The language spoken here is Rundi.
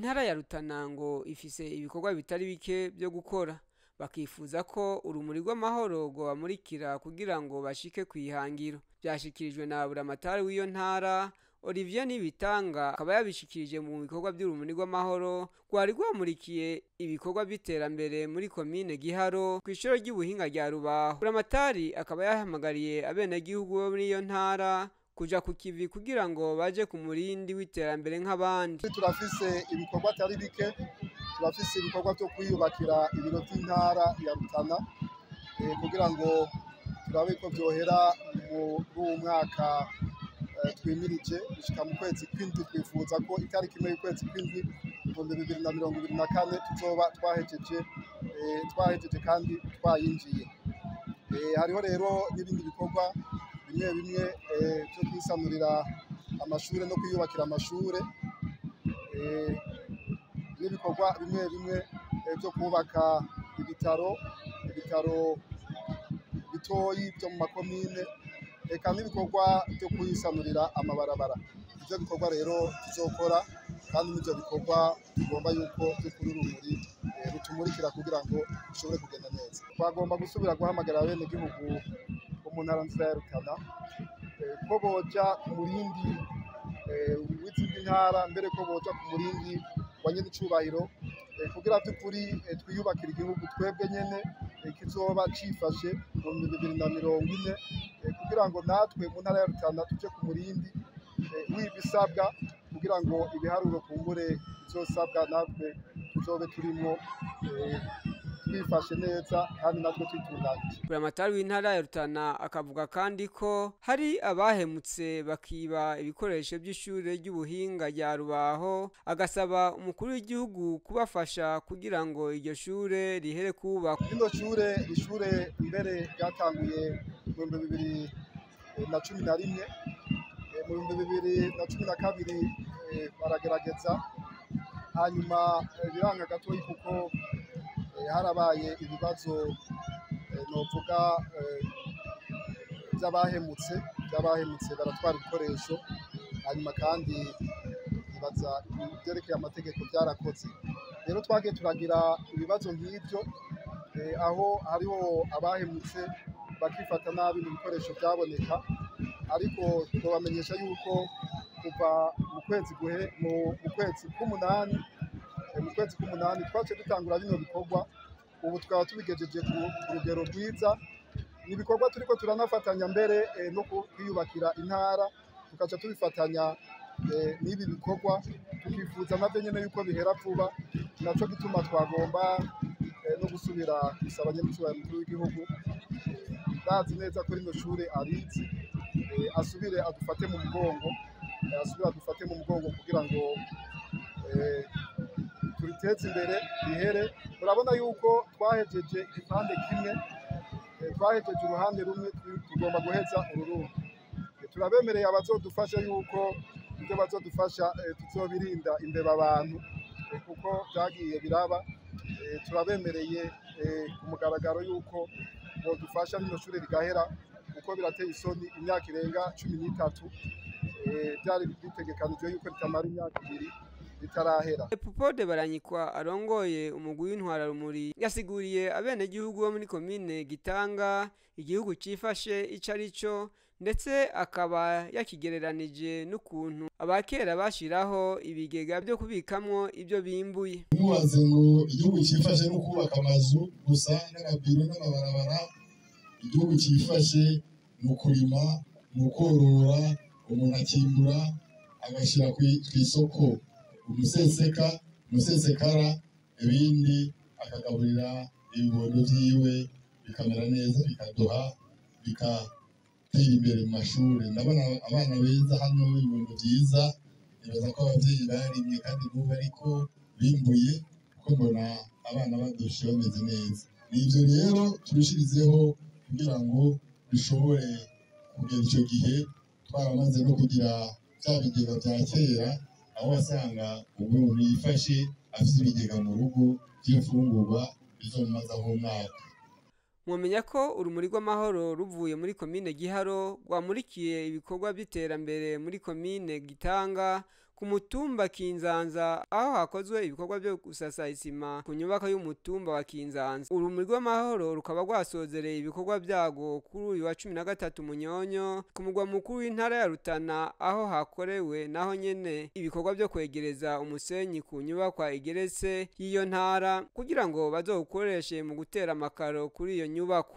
Intara ya Rutana ngo ifise ibikorwa bitari bike byo gukora, bakifuza ko urumuri rw'amahoro rwobamurikira kugira ngo bashike kwihangiro. Vyashikirijwe na buramatari w'iyo ntara Olivier Nibitanga, akaba yabishikirije mu bikorwa by'urumuri rw'amahoro rwari rwamurikiye ibikorwa by'iterambere muri komine Giharo kw'ishoro ry'ubuhinga rya Rubaho. Buramatari akaba yahamagariye abenegihugu bo muri iyo ntara kuja ku kivi kugira ngo baje ku murindi w'iterambere nk'abandi. Turafise ibikorwa atari bike, turafise ibikorwa byo kwiyubakira ibiro by'intara ya Rutana kugira ngo turabe ko byohera mu mwaka twimirije gushika mu kwezi kw'indwi. Twifuza ko itariki imwe y'ukwezi kw'indwi 2024 tuzoba twahejeje kandi twayinjiye. Hariho rero n'ibindi bikorwa bimwe bimwe byo kwisanurira amashure no kwiyubakira amashure, n'ibikorwa bimwe bimwe byo kubaka ibitaro bitoyi byo mu makomine, eka n'ibikorwa byo kwisanurira amabarabara. Ivyo bikorwa rero tuzokora, kandi n'ivyo bikorwa tugomba yuko by'ukuri urumuri rutumurikira kugira ngo bishobore kugenda neza. Twagomba gusubira guhamagara abenegihugu bo mu ntara nziza ya Rutana ko boja ku murindi w'izindi ntara, mbere ko boja ku murindi wa nyen'icubahiro kugira by'ukuri twiyubakira igihugu twebwe nyene kizoba cifashe mu 2040, kugira ngo natwe mu ntara ya Rutana tuje ku murindi w'ibisabwa kugira ngo ibiharuro kumbure bizosabwa natwe tuzobe turimwo twifashe neza kandi natwe twitunganije. Buramatari w'intara ya Rutana akavuga kandi ko hari abahemutse bakiba ibikoresho by'ishure ry'ubuhinga rya Rubaho, agasaba umukuru w'igihugu kubafasha kugira ngo iryo shure rihere kubakwa. Rino ishure mbere ryatanguye mu 2011, mu 2012 baragerageza, hanyuma biranga gatoyi kuko harabaye ibibazo novuga by'abahemutse baratwara ibikoresho, hanyuma kandi ibaza ibyerekeye amategeko byarakoze. Rero twagiye turagira ibibazo nk'ibyo, aho hariho abahemutse bakifata nabi mu bikoresho byaboneka, ariko twabamenyesha yuko kuva mu kwezi k'umunani twace dutangura bino bikorwa. Ubu twaba tubigejeje ku rugero rwiza. Ni ibikorwa turiko turanafatanya mbere no kwiyubakira intara, tukaca tubifatanya n'ibi bikorwa, tukifuza navyo nyene yuko bihera vuba. Naco gituma twagomba no gusubira gusaba nyen'icubahiro mukuru w'igihugu, ndazi neza ko rino shure arizi, asubire adufate mu mugongo kugira ngo turiteze imbere rihere. Urabona yuko twahejeje igipande kimwe, twahejeje uruhande rumwe, tugomba guheza ururundi. Turabemereye abazodufasha yuko ibyo bazodufasha tuzobirinda imbeba abantu, kuko byagiye biraba. Turabemereye ku mugaragaro yuko bodufasha rino shure rigahera, kuko birateye isoni imyaka irenga 13 byari bitegekanijwe yuko ritamara imyaka 2 bitarahera. Epupode Baranyikwa arongoye umugwi w'intwara rumuri yasiguriye abenegihugu bo muri komine Gitanga igihugu cifashe ico arico, ndetse akaba yakigereranije n'ukuntu abakera bashiraho ibigega byo kubikamwo ibyo bimbuye. Mubaze ngo igihugu cifashe no kubaka amazu gusa n'amabiro n'amabarabara, igihugu cifashe mu kurima, mu korora, umuntu akimbura agashira kw'isoko umusesekara, ibindi akagaburira ibibondo vyiwe bikamera neza, bikadoha, bigatera imbere mu mashuri. Ndabona abana beza hano, ibibondo vyiza, nibaza ko abavyeyi barimye kandi n'ubu ariko bimbuye, kuko mbona abana badoshe bameze neza. Nivyo rero turushirizeho kugira ngo bishobore kugera ico gihe twaramaze no kugira vya bigega vya kera, aho wasanga umuntu yifashe afite ibigega mu rugo vy'imfungurwa bizomaza nk'umwaka. Mwomenya ko urumuri rw'amahoro ruvuye muri komine Giharo rwamurikiye ibikorwa by'iterambere muri komine Gitanga ku mutumba Kinzanza aho hakozwe ibikorwa byo gusasa isima ku nyubako y'umutumba wa Kinzanza. Urumuri rw'amahoro rukaba rwasozereye ibikorwa byago kuri uyu wa 13 Munyonyo ku mugwa mukuru w'intara ya Rutana aho hakorewe naho nyene ibikorwa byo kwegereza umusenyi ku nyubako igeretse y'iyo ntara kugira ngo bazowukoreshe mu gutera amakaro kuri iyo nyubako.